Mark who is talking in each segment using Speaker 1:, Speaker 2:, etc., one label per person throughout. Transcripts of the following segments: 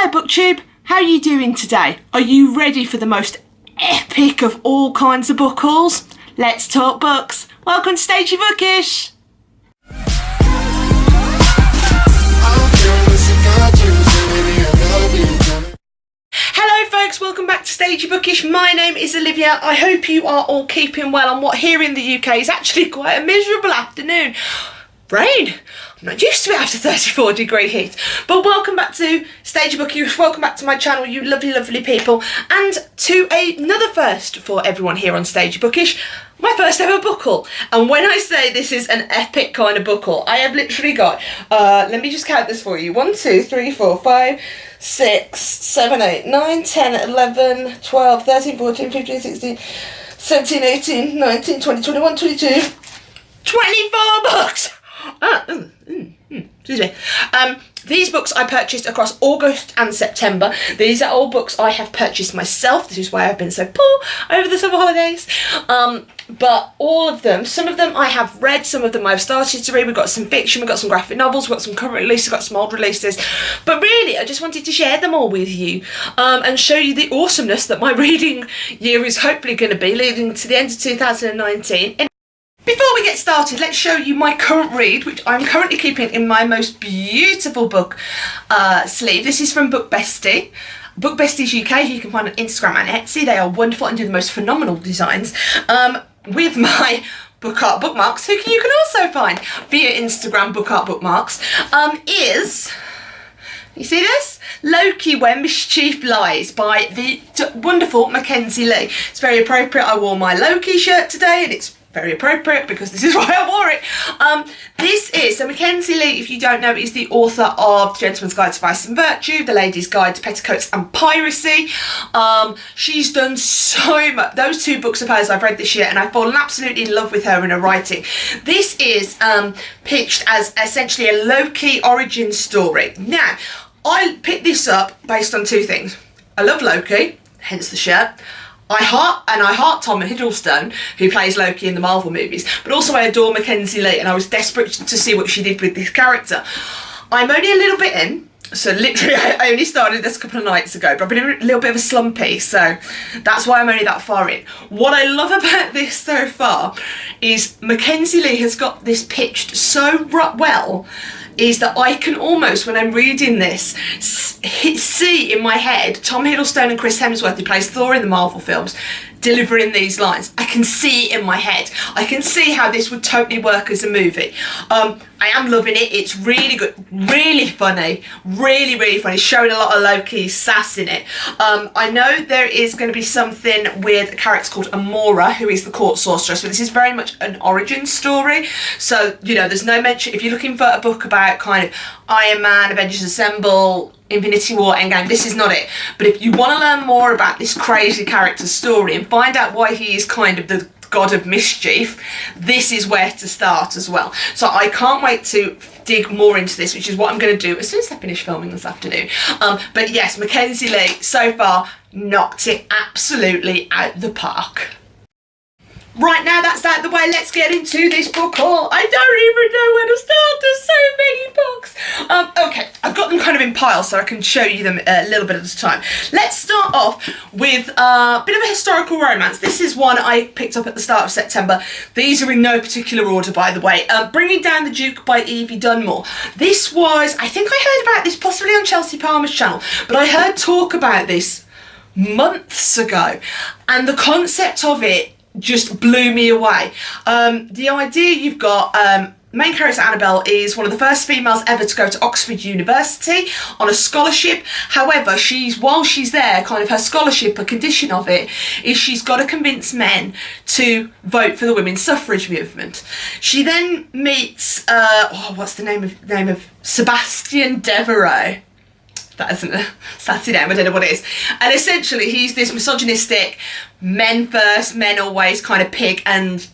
Speaker 1: Hiya BookTube, how are you doing today? Are you ready for the most epic of all kinds of book hauls? Let's talk books. Welcome to Stagey Bookish. Hello folks, welcome back to Stagey Bookish. My name is Olivia. I hope you are all keeping well on what here in the UK is actually quite a miserable afternoon. Rain. I'm not used to it after 34-degree heat. But welcome back to Stagey Bookish. Welcome back to my channel, you lovely, lovely people. And to another first for everyone here on Stagey Bookish, my first ever book haul. And when I say this is an epic kind of book haul, I have literally got, let me just count this for you. 1, 2, 3, 4, 5, 6, 7, 8, 9, 10, 11, 12, 13, 14, 15, 16, 17, 18, 19, 20, 21, 22, 24 books! Excuse me. These books I purchased across August and September. These are all books I have purchased myself. This is why I've been so poor over the summer holidays. But all of them, some of them I have read, some of them I've started to read. We've got some fiction, we've got some graphic novels, we've got some current releases, we've got some old releases. But really, I just wanted to share them all with you and show you the awesomeness that my reading year is hopefully going to be leading to the end of 2019. Before we get started, let's show you my current read, which I'm currently keeping in my most beautiful book sleeve. This is from Book Bestie. Book Besties UK, you can find on Instagram and Etsy. They are wonderful and do the most phenomenal designs. With my book art bookmarks, who you can also find via Instagram book art bookmarks, is... You see this? Loki Where Mischief Lies by the wonderful Mackenzie Lee. It's very appropriate. I wore my Loki shirt today and it's very appropriate because this is why I wore it. So Mackenzie Lee, if you don't know, is the author of The Gentleman's Guide to Vice and Virtue, The Lady's Guide to Petticoats and Piracy. She's done so much. Those two books of hers I've read this year and I've fallen absolutely in love with her and her writing. This is pitched as essentially a Loki origin story. Now, I picked this up based on two things. I love Loki, hence the shirt. I heart Tom Hiddleston, who plays Loki in the Marvel movies, but also I adore Mackenzie Lee and I was desperate to see what she did with this character. I'm only a little bit in, so literally I only started this a couple of nights ago, but I've been in a little bit of a slumpy, so that's why I'm only that far in. What I love about this so far is Mackenzie Lee has got this pitched so well, is that I can almost, when I'm reading this, see in my head Tom Hiddleston and Chris Hemsworth, who plays Thor in the Marvel films, delivering these lines. I can see it in my head. I can see how this would totally work as a movie. I am loving it. It's really good, really funny, really, really funny. Showing a lot of Loki's sass in it. I know there is going to be something with a character called Amora, who is the court sorceress, but this is very much an origin story. So, you know, there's no mention, if you're looking for a book about kind of Iron Man, Avengers Assemble, Infinity War, Endgame, this is not it. But if you want to learn more about this crazy character's story and find out why he is kind of the god of mischief, this is where to start as well. So I can't wait to dig more into this, which is what I'm going to do as soon as I finish filming this afternoon. But yes, Mackenzie Lee so far knocked it absolutely out the park. Right, now that's out of the way, let's get into this book haul. I don't even know where to start, there's so many books. Okay, I've got them kind of in piles so I can show you them a little bit at a time. Let's start off with a bit of a historical romance. This is one I picked up at the start of September. These are in no particular order, by the way. Bringing Down the Duke by Evie Dunmore. This was, I think I heard about this possibly on Chelsea Palmer's channel, but I heard talk about this months ago, and the concept of it just blew me away. The idea you've got, main character Annabelle is one of the first females ever to go to Oxford University on a scholarship. However, while she's there, kind of her scholarship, a condition of it, is she's got to convince men to vote for the women's suffrage movement. She then meets, what's the name of Sebastian Devereaux. That isn't a sassy name, I don't know what it is. And essentially he's this misogynistic, men first, men always kind of pig, and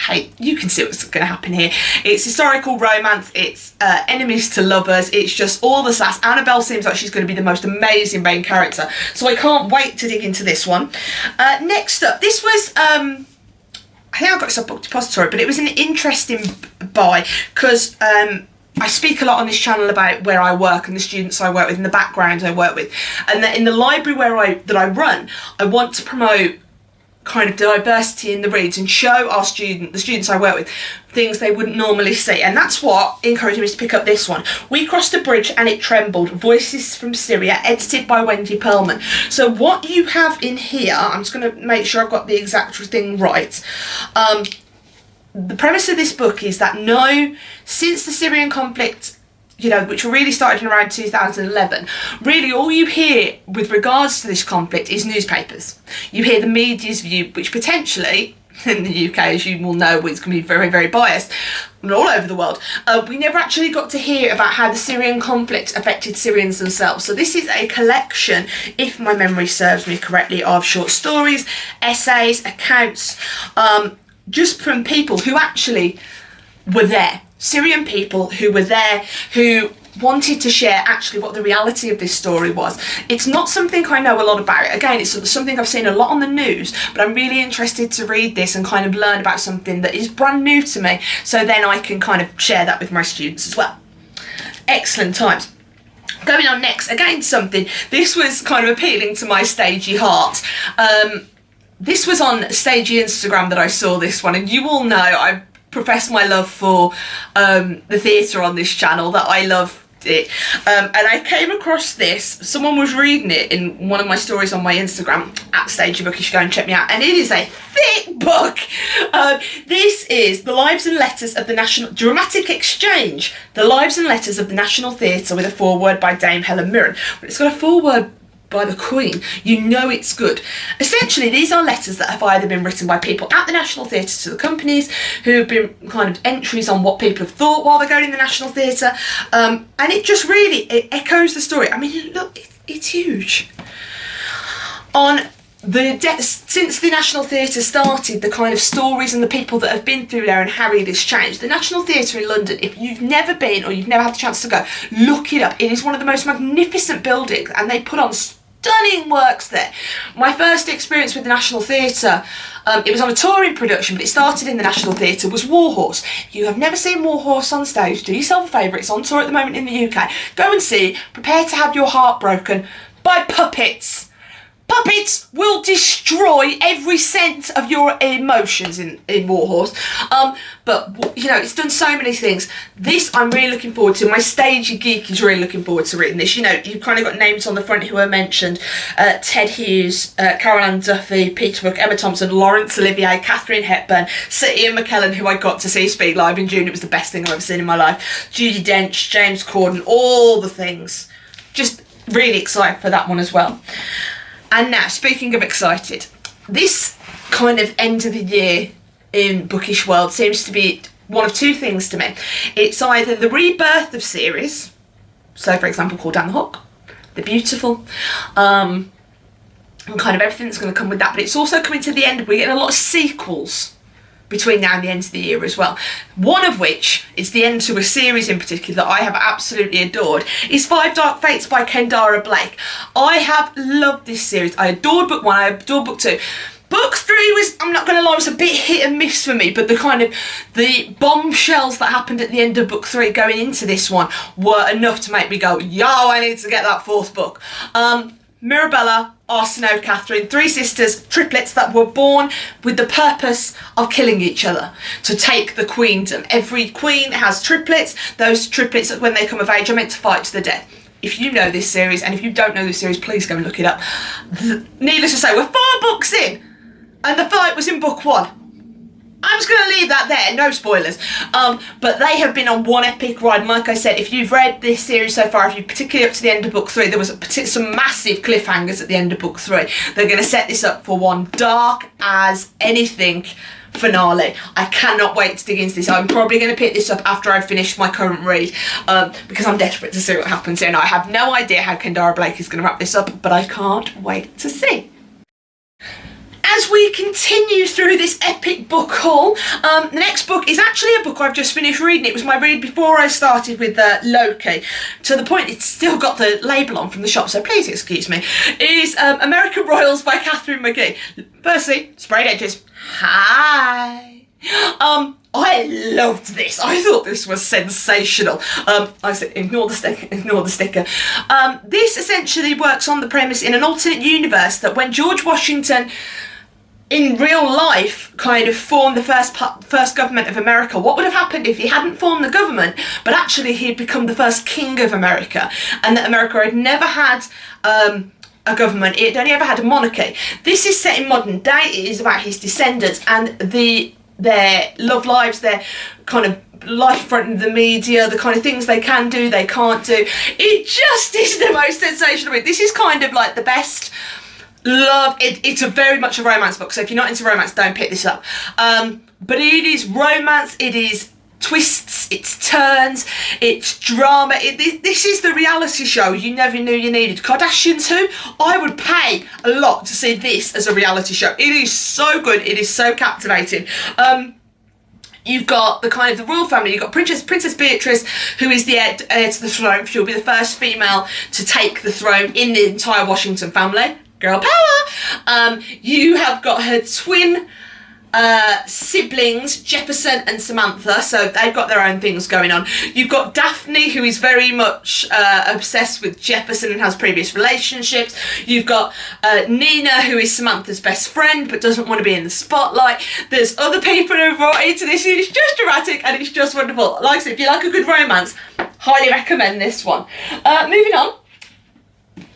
Speaker 1: hey, you can see what's going to happen here. It's historical romance, it's enemies to lovers, it's just all the sass. Annabelle seems like she's going to be the most amazing main character, so I can't wait to dig into this one. Next up, this was, I think I got this off Book Depository, but it was an interesting buy because I speak a lot on this channel about where I work and the students I work with and the background I work with, and that in the library that I run, I want to promote kind of diversity in the reads and show the students I work with, things they wouldn't normally see. And that's what encouraged me to pick up this one. We Crossed a Bridge and It Trembled, Voices from Syria, edited by Wendy Perlman. So what you have in here, I'm just going to make sure I've got the exact thing right. The premise of this book is that since the Syrian conflict, which really started in around 2011, really all you hear with regards to this conflict is newspapers. You hear the media's view, which potentially, in the UK, as you will know, it's going to be very, very biased, and all over the world. We never actually got to hear about how the Syrian conflict affected Syrians themselves. So this is a collection, if my memory serves me correctly, of short stories, essays, accounts, just from people who actually were there. Syrian people who were there, who wanted to share actually what the reality of this story was. It's not something I know a lot about. Again, it's something I've seen a lot on the news, but I'm really interested to read this and kind of learn about something that is brand new to me, so then I can kind of share that with my students as well. Excellent times. Going on next, again something, this was kind of appealing to my stagey heart. This was on stagey Instagram that I saw this one, and you all know I profess my love for the theatre on this channel, that I love it, and I came across this. Someone was reading it in one of my stories on my Instagram at Stagey Book. You should go and check me out, and it is a thick book. This is The Lives and Letters of the National Dramatic Exchange, The Lives and Letters of the National Theatre, with a foreword by Dame Helen Mirren. But it's got a foreword by the Queen. You know it's good. Essentially, these are letters that have either been written by people at the National Theatre to the companies, who have been kind of entries on what people have thought while they're going in the National Theatre, and it just really, it echoes the story. I mean, look, it's huge. Since the National Theatre started, the kind of stories and the people that have been through there and how it has changed. The National Theatre in London, if you've never been or you've never had the chance to go, look it up. It is one of the most magnificent buildings, and they put on stunning works there. My first experience with the National Theatre, it was on a touring production, but it started in the National Theatre, was Warhorse. If you have never seen Warhorse on stage, do yourself a favour. It's on tour at the moment in the UK. Go and see. Prepare to have your heart broken by puppets. Puppets will destroy every sense of your emotions in Warhorse. But it's done so many things. This I'm really looking forward to. My stagey geek is really looking forward to reading this. You've kind of got names on the front who are mentioned: Ted Hughes, Carol Ann Duffy, Peter Brook, Emma Thompson, Laurence Olivier, Catherine Hepburn, Sir Ian McKellen, who I got to see speak live in June. It was the best thing I've ever seen in my life. Judi Dench, James Corden, all the things. Just really excited for that one as well. And now, speaking of excited, this kind of end of the year in bookish world seems to be one of two things to me. It's either the rebirth of series, so for example, Call Down the Hook, The Beautiful, and kind of everything that's going to come with that, but it's also coming to the end. We're getting a lot of sequels between now and the end of the year as well. One of which is the end to a series in particular that I have absolutely adored, is Five Dark Fates by Kendara Blake. I have loved this series. I adored book one, I adored book two. Book three was, I'm not going to lie, was a bit hit and miss for me, but the bombshells that happened at the end of book three going into this one were enough to make me go, yo, I need to get that fourth book. Mirabella, Arsinoe, Catherine, three sisters, triplets that were born with the purpose of killing each other, to take the queendom. Every queen has triplets. Those triplets, when they come of age, are meant to fight to the death. If you know this series, and if you don't know this series, please go and look it up. Needless to say, we're 4 books in, and the fight was in book one. I'm just going to leave that there, no spoilers. But they have been on one epic ride. And like I said, if you've read this series so far, if you're particularly up to the end of book three, there was some massive cliffhangers at the end of book three. They're going to set this up for one dark as anything finale. I cannot wait to dig into this. I'm probably going to pick this up after I've finished my current read, because I'm desperate to see what happens here. And I have no idea how Kendara Blake is going to wrap this up, but I can't wait to see. As we continue through this epic book haul, the next book is actually a book I've just finished reading. It was my read before I started with Loki, to the point it's still got the label on from the shop, so please excuse me. It is American Royals by Catherine McGee. Firstly, sprayed edges. Hi. I loved this. I thought this was sensational. I said, ignore the sticker, ignore the sticker. This essentially works on the premise in an alternate universe that when George Washington in real life kind of formed the first government of America, what would have happened if he hadn't formed the government, but actually he'd become the first king of America, and that America had never had a government, it only ever had a monarchy. This is set in modern day. It is about his descendants and their love lives, their kind of life in front of the media, the kind of things they can do, they can't do. It just is the most sensational read. This is kind of like the best love. It's a very much a romance book, so if you're not into romance, don't pick this up. But it is romance, it is twists, it's turns, it's drama. This is the reality show you never knew you needed. Kardashians who? I would pay a lot to see this as a reality show. It is so good, it is so captivating. You've got the kind of the royal family. You've got Princess Beatrice, who is the heir to the throne. She'll be the first female to take the throne in the entire Washington family. Girl power. You have got her twin siblings, Jefferson and Samantha, so they've got their own things going on. You've got Daphne, who is very much obsessed with Jefferson and has previous relationships. You've got Nina, who is Samantha's best friend but doesn't want to be in the spotlight. There's other people who are brought into this, and it's just dramatic and it's just wonderful. Like I said, if you like a good romance, highly recommend this one. Moving on.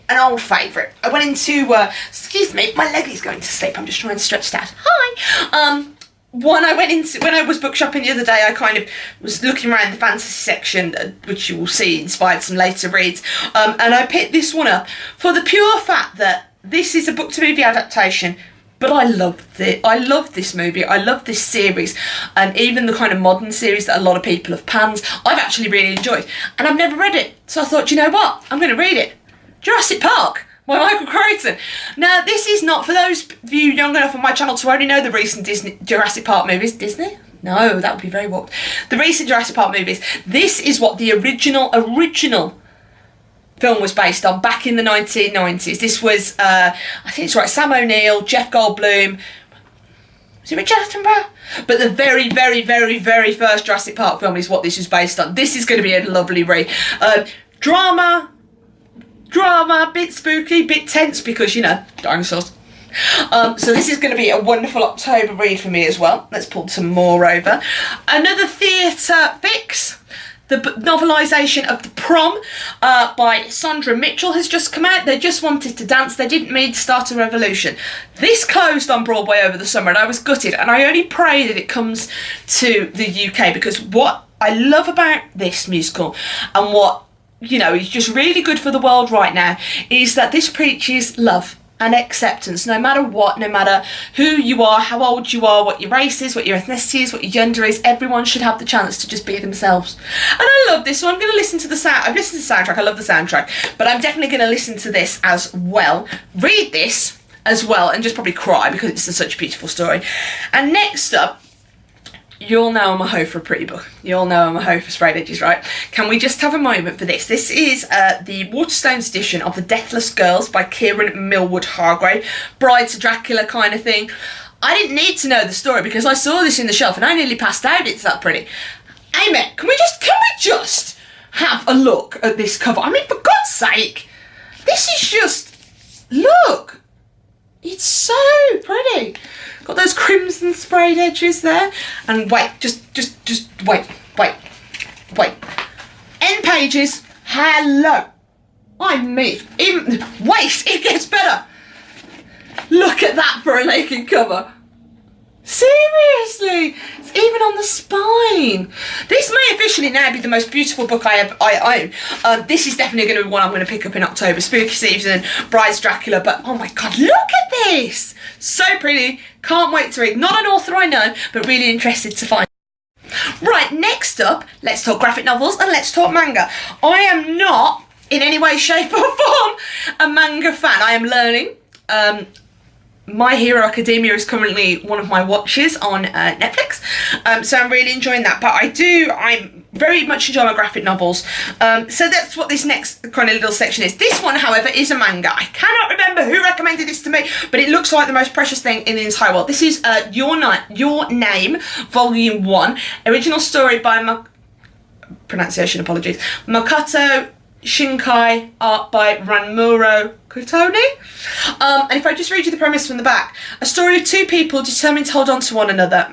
Speaker 1: An old favourite. I went into, excuse me, my leg is going to sleep. I'm just trying to stretch it out. Hi. When I was book shopping the other day, I kind of was looking around the fantasy section, which you will see inspired some later reads, and I picked this one up for the pure fact that this is a book to movie adaptation. But I loved it. I love this movie. I love this series, and even the kind of modern series that a lot of people have panned, I've actually really enjoyed. And I've never read it, so I thought, you know what? I'm going to read it. Jurassic Park by Michael Crichton. Now, this is not, for those of you young enough on my channel to already know the recent Disney Jurassic Park movies. Disney? No, that would be very warped. The recent Jurassic Park movies. This is what the original film was based on back in the 1990s. This was, I think it's right, Sam O'Neill, Jeff Goldblum. Was it Richard Attenborough? But the very, very, very, very first Jurassic Park film is what this is based on. This is going to be a lovely read. Drama, bit spooky, bit tense because, you know, dinosaurs. So this is going to be a wonderful October read for me as well. Let's pull some more over. Another theatre fix. The novelisation of The Prom by Sandra Mitchell has just come out. They just wanted to dance. They didn't mean to start a revolution. This closed on Broadway over the summer and I was gutted. And I only pray that it comes to the UK, because what I love about this musical and what, you know, is just really good for the world right now is that this preaches love and acceptance, no matter what, no matter who you are, how old you are, what your race is, what your ethnicity is, what your gender is. Everyone should have the chance to just be themselves. And I love this, so I'm going to listen to the sound. I've listened to the soundtrack, I love the soundtrack, but I'm definitely going to listen to this as well, read this as well, and just probably cry because it's such a beautiful story. And next up, you all know I'm a hoe for a pretty book. You all know I'm a hoe for sprayed edges, right? Can we just have a moment for this? This is the Waterstones edition of The Deathless Girls by Kieran Millwood Hargrave. Bride to Dracula kind of thing. I didn't need to know the story because I saw this in the shelf and I nearly passed out. It's that pretty. Amen. Can we just have a look at this cover? I mean, for God's sake, this is just, look. It's so pretty. Got those crimson sprayed edges there. And wait, just wait. End pages, hello. I mean, even, wait, it gets better. Look at that for a naked cover. Seriously, it's even on the spine. This may officially now be the most beautiful book I own. This is definitely going to be one I'm going to pick up in October. Spooky season, Bride's Dracula, but oh my God, look at this. So pretty, can't wait to read. Not an author I know, but really interested to find. Right, next up, let's talk graphic novels and let's talk manga. I am not, in any way, shape or form, a manga fan. I am learning. My Hero Academia is currently one of my watches on Netflix, so I'm really enjoying that. But I very much enjoy my graphic novels. So that's what this next kind of little section is. This one, however, is a manga. I cannot remember remember who recommended this to me, but it looks like the most precious thing in the entire world. This is Your Name, Volume 1. Original story by pronunciation apologies. Makoto Shinkai, art by Ranmuro Kotoni. And if I just read you the premise from the back, a story of two people determined to hold on to one another.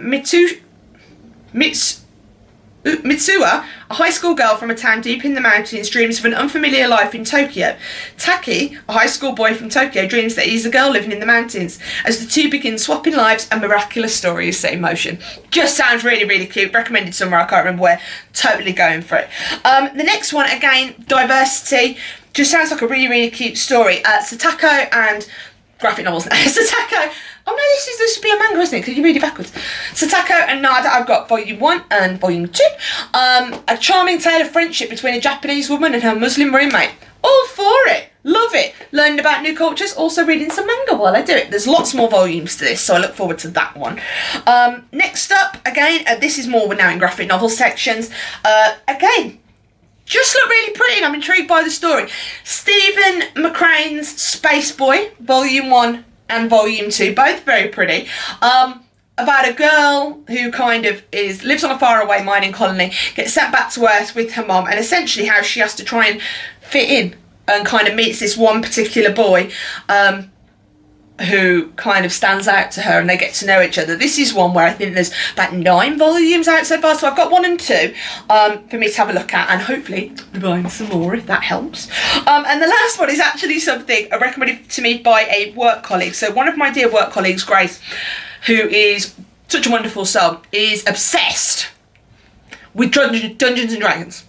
Speaker 1: Mitsuha, a high school girl from a town deep in the mountains, dreams of an unfamiliar life in Tokyo. Taki, a high school boy from Tokyo, dreams that he's a girl living in the mountains. As the two begin swapping lives, a miraculous story is set in motion. Just sounds really, really cute. Recommended somewhere, I can't remember where. Totally going for it. The next one, again, diversity. Just sounds like a really, really cute story. Satako and graphic novels. Satako. Oh no, this would be a manga, isn't it? Because you read it backwards. Satako and Nada, I've got Volume 1 and Volume 2. A charming tale of friendship between a Japanese woman and her Muslim roommate. All for it. Love it. Learning about new cultures, also reading some manga while I do it. There's lots more volumes to this, so I look forward to that one. Next up, again, this is more now in graphic novel sections. Again, just look really pretty and I'm intrigued by the story. Stephen McCrane's Space Boy, Volume 1 and Volume 2, both very pretty. About a girl who kind of lives on a faraway mining colony, gets sent back to Earth with her mom, and essentially how she has to try and fit in and kind of meets this one particular boy who kind of stands out to her and they get to know each other. This is one where I think there's about 9 volumes out so far, so I've got 1 and 2 for me to have a look at and hopefully buying some more if that helps. And the last one is actually something recommended to me by a work colleague. So one of my dear work colleagues, Grace, who is such a wonderful soul, is obsessed with Dungeons and Dragons.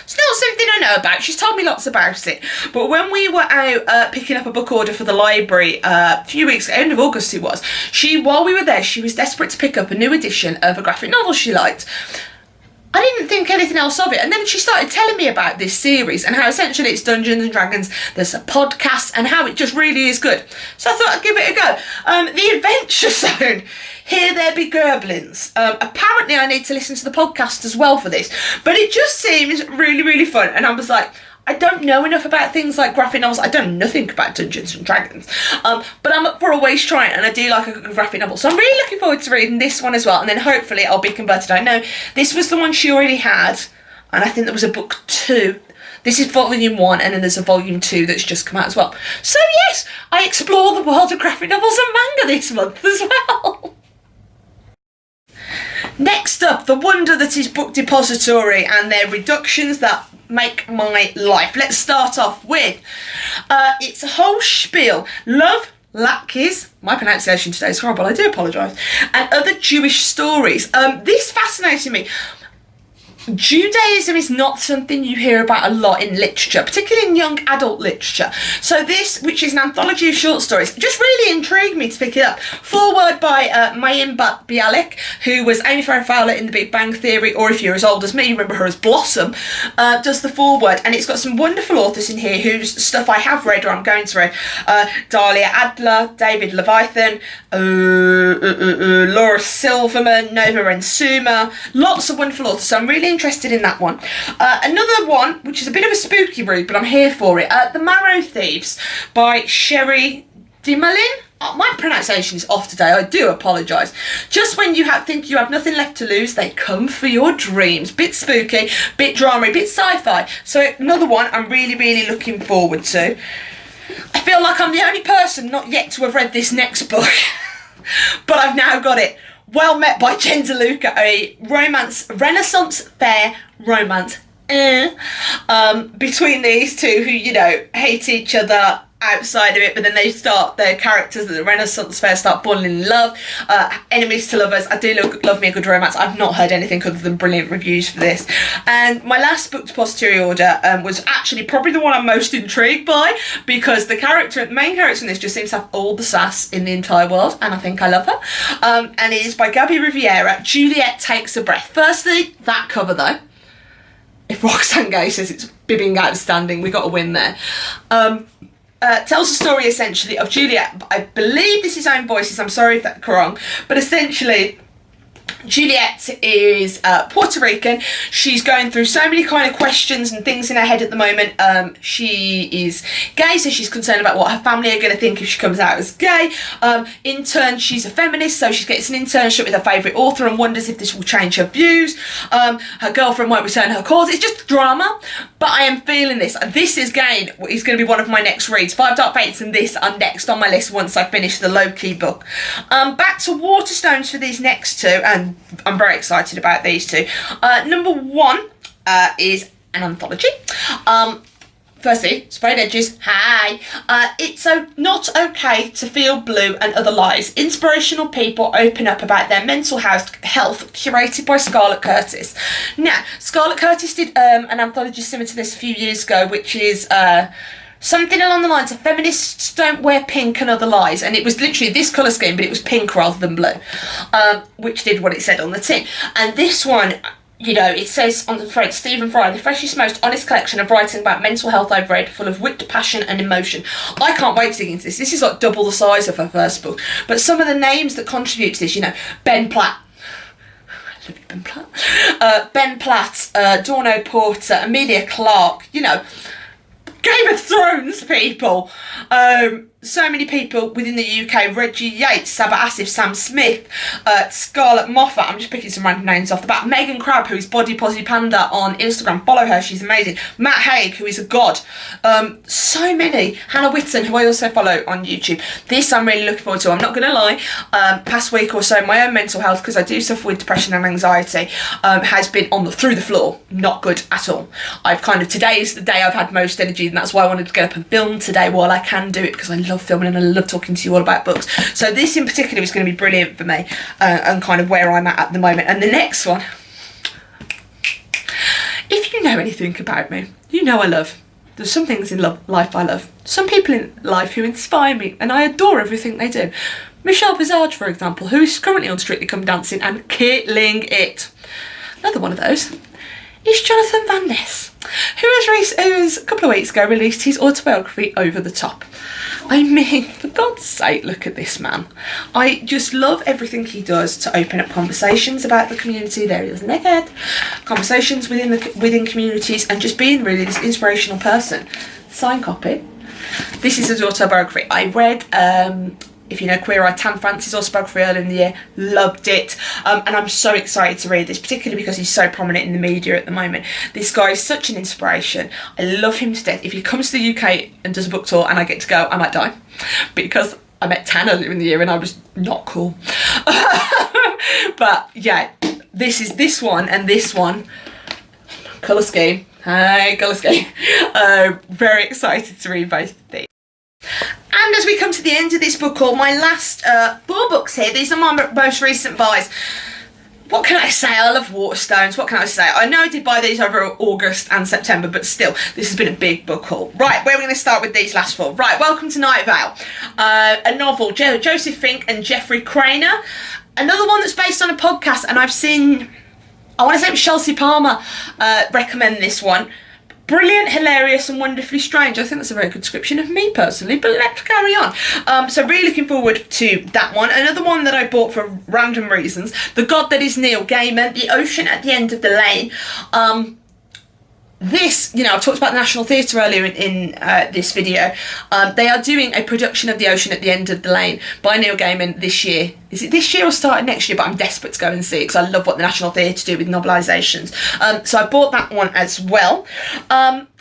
Speaker 1: It's not something I know about. She's told me lots about it. But when we were out picking up a book order for the library a few weeks ago, end of August it was, while we were there, she was desperate to pick up a new edition of a graphic novel she liked. I didn't think anything else of it. And then she started telling me about this series and how essentially it's Dungeons and Dragons. There's a podcast and how it just really is good. So I thought I'd give it a go. The Adventure Zone. Here There Be Goblins. Apparently I need to listen to the podcast as well for this. But it just seems really, really fun. And I was like, I don't know enough about things like graphic novels. I don't know nothing about Dungeons and Dragons. But I'm up for always trying, and I do like a good graphic novel. So I'm really looking forward to reading this one as well, and then hopefully I'll be converted. I know this was the one she already had, and I think there was a book 2. This is Volume 1, and then there's a Volume 2 that's just come out as well. So yes, I explore the world of graphic novels and manga this month as well. Next up, the wonder that is Book Depository and their reductions that make my life. Let's start off with, it's a whole spiel. Love, Latkes, my pronunciation today is horrible, I do apologise, and other Jewish stories. This fascinated me. Judaism is not something you hear about a lot in literature, particularly in young adult literature. So this, which is an anthology of short stories, just really intrigued me to pick it up. Foreword by Mayim Bialik, who was Amy Farrah Fowler in The Big Bang Theory, or if you're as old as me, you remember her as Blossom, does the foreword. And it's got some wonderful authors in here whose stuff I have read or I'm going to read. Dahlia Adler, David Leviathan, Laura Silverman, Nova Rensuma, lots of wonderful authors. So I'm really interested in that one. Another one, which is a bit of a spooky read, but I'm here for it. The Marrow Thieves by Sherry Dimalin. Oh, my pronunciation is off today, I do apologise. Just when you think you have nothing left to lose, they come for your dreams. Bit spooky, bit drama, bit sci-fi. So another one I'm really, really looking forward to. I feel like I'm the only person not yet to have read this next book, but I've now got it. Well Met by Jen DeLuca, a romance, Renaissance fair romance between these two who, you know, hate each other outside of it, but then they start, their characters at the Renaissance fair start falling in love, enemies to lovers. I do love me a good romance. I've not heard anything other than brilliant reviews for this. And my last Book Depository order was actually probably the one I'm most intrigued by, because the main character in this just seems to have all the sass in the entire world, and I think I love her. And it is by Gabby Riviera, Juliet Takes a Breath. Firstly, that cover though, if Roxane Gay says it's bibbing outstanding, we got a win there. Tells the story essentially of Juliet. I believe this is own voices, I'm sorry if that's wrong, but essentially Juliet is Puerto Rican. She's going through so many kind of questions and things in her head at the moment. She is gay, so she's concerned about what her family are going to think if she comes out as gay. In turn, she's a feminist, so she gets an internship with her favourite author and wonders if this will change her views. Her girlfriend won't return her calls. It's just drama, but I am feeling this. This is going to be one of my next reads. Five Dark Fates and this are next on my list once I finish the low-key book. Back to Waterstones for these next two, and I'm very excited about these two. Number one is an anthology. Firstly, Sprayed Edges, hi. It's not okay to feel blue and other lies. Inspirational people open up about their mental health, curated by Scarlett Curtis. Now, Scarlett Curtis did an anthology similar to this a few years ago, which is something along the lines of Feminists Don't Wear Pink and Other Lies, and it was literally this colour scheme, but it was pink rather than blue, which did what it said on the tin. And this one, you know, it says on the front, Stephen Fry, the freshest, most honest collection of writing about mental health I've read, full of wit, passion and emotion. I can't wait to dig into this. This is like double the size of her first book. But some of the names that contribute to this, you know, Ben Platt, Ben Platt, Dorno Porter, Amelia Clark, you know, Game of Thrones people. So many people within the UK. Reggie Yates, Saba Asif, Sam Smith, Scarlett Moffat. I'm just picking some random names off the bat. Megan Crabbe, who is Body Positive Panda on Instagram. Follow her, she's amazing. Matt Haig, who is a god. So many. Hannah Whitten, who I also follow on YouTube. This I'm really looking forward to. I'm not going to lie. Past week or so, my own mental health, because I do suffer with depression and anxiety, has been through the floor. Not good at all. Today is the day I've had most energy, and that's why I wanted to get up and film today while I can do it, because I love filming and I love talking to you all about books. So this in particular is going to be brilliant for me, and kind of where I'm at the moment. And the next one, if you know anything about me, you know I love. There's some things in life I love. Some people in life who inspire me, and I adore everything they do. Michelle Visage, for example, who is currently on Strictly Come Dancing and killing it. Another one of those is Jonathan Van Ness, who has a couple of weeks ago released his autobiography, Over the Top. I mean, for God's sake, look at this man. I just love everything he does to open up conversations about the community. There he is, neckhead. Conversations within communities, and just being really this inspirational person. Sign copy. This is his autobiography. I read, if you know Queer Eye, Tan Francis' autobiography earlier in the year, loved it, and I'm so excited to read this, particularly because he's so prominent in the media at the moment. This guy is such an inspiration. I love him to death. If he comes to the UK and does a book tour and I get to go, I might die, because I met Tan earlier in the year and I was not cool. But yeah, this one and this one, colour scheme. Hi, colour scheme. Very excited to read both of these. And as we come to the end of this book haul, my last 4 books here, these are my most recent buys. What can I say? I love Waterstones. What can I say? I know I did buy these over August and September, but still, this has been a big book haul. Right, where are we going to start with these last 4? Right, Welcome to Night Vale. A novel, Joseph Fink and Jeffrey Craner. Another one that's based on a podcast, and I've seen, I want to say it was Chelsea Palmer recommend this one. Brilliant, hilarious and wonderfully strange. I think that's a very good description of me personally, but let's carry on. So really looking forward to that one. Another one that I bought for random reasons, The God That Is Neil Gaiman, The Ocean at the End of the Lane. This, you know, I've talked about the National Theatre earlier in this video. They are doing a production of The Ocean at the End of the Lane by Neil Gaiman this year. Is it this year or starting next year? But I'm desperate to go and see it because I love what the National Theatre do with novelisations. So I bought that one as well.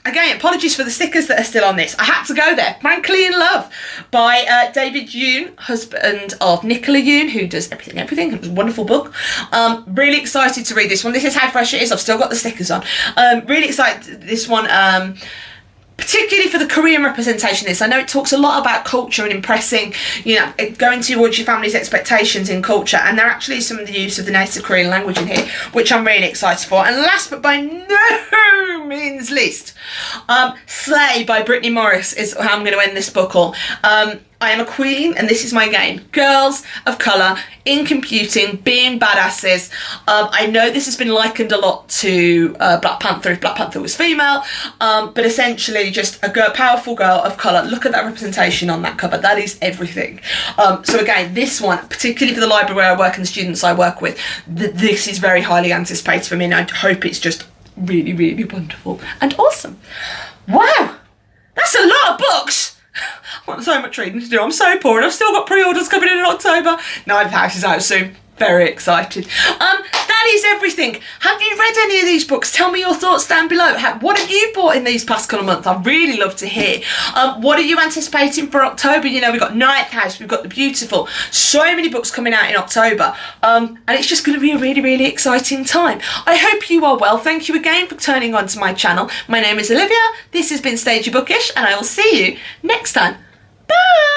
Speaker 1: Again, apologies for the stickers that are still on this. I had to go there. Frankly in Love by David Yoon, husband of Nicola Yoon, who does Everything. It was a wonderful book. Really excited to read this one. This is how fresh it is. I've still got the stickers on. Really excited this one. Particularly for the Korean representation of this. I know it talks a lot about culture and impressing, you know, going towards your family's expectations in culture, and there actually is some of the use of the native Korean language in here, which I'm really excited for. And last but by no means least, Slay by Brittany Morris is how I'm going to end this book all. I am a queen and this is my game. Girls of colour in computing, being badasses. I know this has been likened a lot to Black Panther if Black Panther was female, but essentially just a girl, powerful girl of colour. Look at that representation on that cover. That is everything. So again, this one, particularly for the library where I work and the students I work with, this is very highly anticipated for me, and I hope it's just really, really wonderful and awesome. Wow, that's a lot of books. I've got so much reading to do. I'm so poor and I've still got pre-orders coming in October. Ninth House is out soon. Very excited. That is everything. Have you read any of these books? Tell me your thoughts down below. What have you bought in these past couple of months? I'd really love to hear. What are you anticipating for October? You know, we've got Ninth House, we've got The Beautiful. So many books coming out in October. And it's just going to be a really, really exciting time. I hope you are well. Thank you again for turning on to my channel. My name is Olivia. This has been Stagey Bookish, and I will see you next time. Bye!